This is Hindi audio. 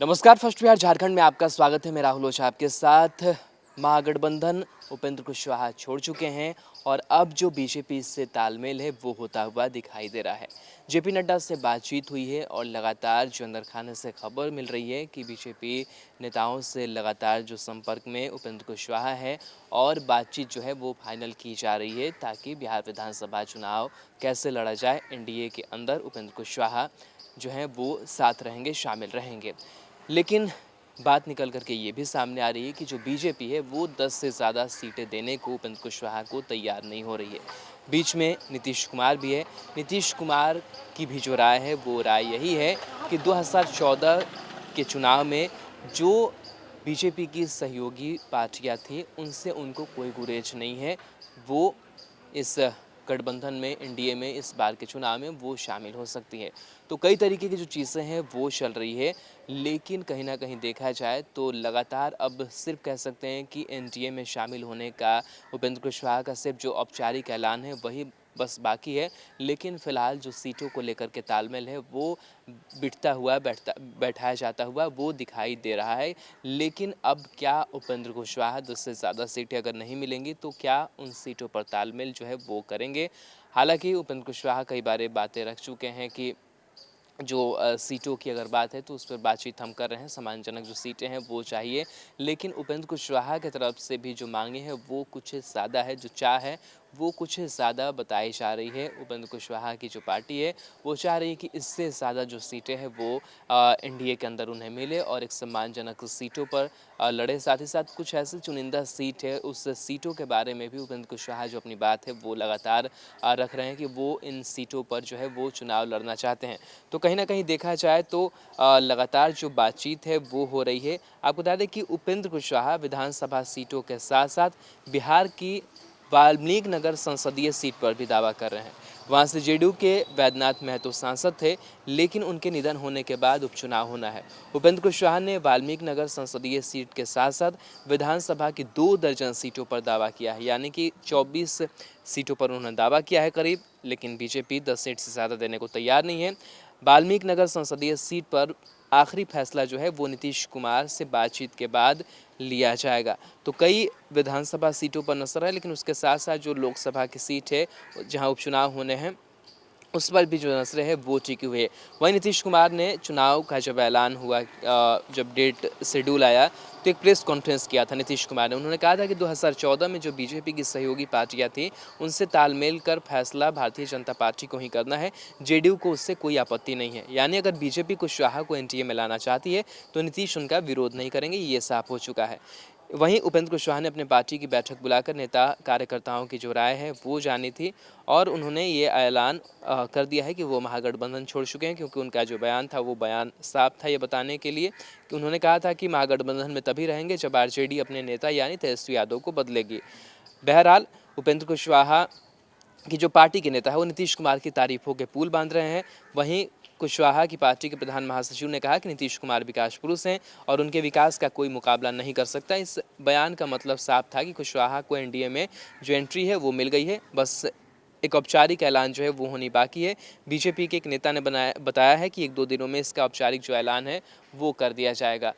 नमस्कार, फर्स्ट बिहार झारखंड में आपका स्वागत है। मैं राहुल ओझा आपके साथ। महागठबंधन उपेंद्र कुशवाहा छोड़ चुके हैं और अब जो बीजेपी से तालमेल है वो होता हुआ दिखाई दे रहा है। जेपी नड्डा से बातचीत हुई है और लगातार जो अंदर खाने से खबर मिल रही है कि बीजेपी नेताओं से लगातार जो संपर्क में उपेंद्र कुशवाहा है और बातचीत जो है वो फाइनल की जा रही है ताकि बिहार विधानसभा चुनाव कैसे लड़ा जाए। एनडीए के अंदर उपेंद्र कुशवाहा जो है वो साथ रहेंगे, शामिल रहेंगे। लेकिन बात निकल कर के ये भी सामने आ रही है कि जो बीजेपी है वो 10 से ज़्यादा सीटें देने को उपेंद्र कुशवाहा को तैयार नहीं हो रही है। बीच में नीतीश कुमार भी है। नीतीश कुमार की भी जो राय है वो राय यही है कि 2014 के चुनाव में जो बीजेपी की सहयोगी पार्टियां थी उनसे उनको कोई गुरेज नहीं है। वो इस गठबंधन में, एनडीए में इस बार के चुनाव में वो शामिल हो सकती है। तो कई तरीके की जो चीज़ें हैं वो चल रही है, लेकिन कहीं ना कहीं देखा जाए तो लगातार अब सिर्फ कह सकते हैं कि एनडीए में शामिल होने का उपेंद्र कुशवाहा का सिर्फ जो औपचारिक ऐलान है वही बस बाकी है। लेकिन फिलहाल जो सीटों को लेकर के तालमेल है वो बिठता हुआ बैठाया जाता हुआ वो दिखाई दे रहा है। लेकिन अब क्या उपेंद्र कुशवाहा 10 से ज़्यादा सीटें अगर नहीं मिलेंगी तो क्या उन सीटों पर तालमेल जो है वो करेंगे। हालांकि उपेंद्र कुशवाहा कई बार बातें रख चुके हैं कि जो सीटों की अगर बात है तो उस पर बातचीत हम कर रहे हैं, सम्मानजनक जो सीटें हैं वो चाहिए। लेकिन उपेंद्र कुशवाहा की तरफ से भी जो मांगे हैं वो कुछ ज़्यादा है, जो चाह है वो कुछ ज़्यादा बताई जा रही है। उपेंद्र कुशवाहा की जो पार्टी है वो चाह रही है कि इससे ज़्यादा जो सीटें हैं वो एनडीए के अंदर उन्हें मिले और एक सम्मानजनक सीटों पर लड़े। साथ ही साथ कुछ ऐसी चुनिंदा सीट है, उस सीटों के बारे में भी उपेंद्र कुशवाहा जो अपनी बात है वो लगातार रख रहे हैं कि वो इन सीटों पर जो है वो चुनाव लड़ना चाहते हैं। तो कहीं ना कहीं देखा जाए तो लगातार जो बातचीत है वो हो रही है। आपको बता दें कि उपेंद्र कुशवाहा विधानसभा सीटों के साथ साथ बिहार की वाल्मीकि नगर संसदीय सीट पर भी दावा कर रहे हैं। वहां से जेडीयू के वैद्यनाथ महतो सांसद थे, लेकिन उनके निधन होने के बाद उपचुनाव होना है। उपेंद्र कुशवाहा ने वाल्मीकि नगर संसदीय सीट के साथ साथ विधानसभा की 2 दर्जन सीटों पर दावा किया है, यानी कि 24 सीटों पर उन्होंने दावा किया है करीब। लेकिन बीजेपी 10 सीट से ज़्यादा देने को तैयार नहीं है। वाल्मीकि नगर संसदीय सीट पर आखिरी फैसला जो है वो नीतीश कुमार से बातचीत के बाद लिया जाएगा। तो कई विधानसभा सीटों पर नजर है, लेकिन उसके साथ साथ जो लोकसभा की सीट है जहां उपचुनाव होने हैं उस पर भी जो नजरें है वो टिकी हुई है। वहीं नीतीश कुमार ने चुनाव का जब ऐलान हुआ, जब डेट शेड्यूल आया तो एक प्रेस कॉन्फ्रेंस किया था नीतीश कुमार ने। उन्होंने कहा था कि 2014 में जो बीजेपी की सहयोगी पार्टियां थी उनसे तालमेल कर फैसला भारतीय जनता पार्टी को ही करना है, जेडीयू को उससे कोई आपत्ति नहीं है। यानी अगर बीजेपी कुशवाहा को एनडीए में लाना चाहती है तो नीतीश उनका विरोध नहीं करेंगे, ये साफ हो चुका है। वहीं उपेंद्र कुशवाहा ने अपने पार्टी की बैठक बुलाकर नेता कार्यकर्ताओं की जो राय है वो जानी थी और उन्होंने ये ऐलान कर दिया है कि वो महागठबंधन छोड़ चुके हैं, क्योंकि उनका जो बयान था वो बयान साफ था ये बताने के लिए कि उन्होंने कहा था कि महागठबंधन में तभी रहेंगे जब आरजेडी अपने नेता यानी तेजस्वी यादव को बदलेगी। बहरहाल उपेंद्र कुशवाहा कि जो पार्टी के नेता है वो नीतीश कुमार की तारीफों के पुल बांध रहे हैं। वहीं कुशवाहा की पार्टी के प्रधान महासचिव ने कहा कि नीतीश कुमार विकास पुरुष हैं और उनके विकास का कोई मुकाबला नहीं कर सकता। इस बयान का मतलब साफ था कि कुशवाहा को एनडीए में जो एंट्री है वो मिल गई है, बस एक औपचारिक ऐलान जो है वो होनी बाकी है। बीजेपी के एक नेता ने बताया है कि 1-2 दिनों में इसका औपचारिक जो ऐलान है वो कर दिया जाएगा।